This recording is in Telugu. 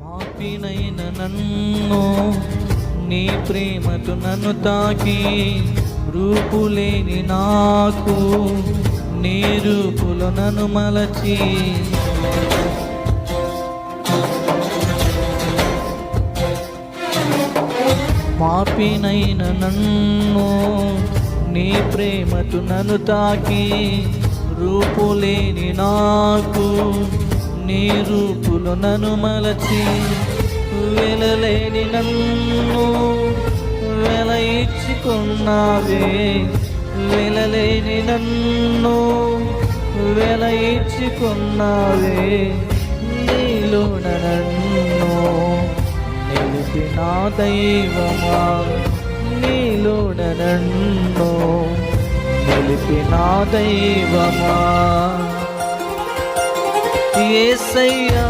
పాపినైన నన్ను నీ ప్రేమతో నన్ను తాకి, రూపులేని నాకు నీ రూపులో నన్ను మలచి, పాపినైన నన్ను నీ ప్రేమతో నన్ను తాకి, రూపులేని నాకు నీ రూపులో నన్ను మలచి, వెలలేని నన్ను వెల ఇచ్చుకున్నావే, వెలలేని నన్ను వెల ఇచ్చుకున్నావే, నీలోన నన్ను నిలిపిన దైవమా, నీలోన నన్ను నిలిపిన దైవమా. యేసయ్యా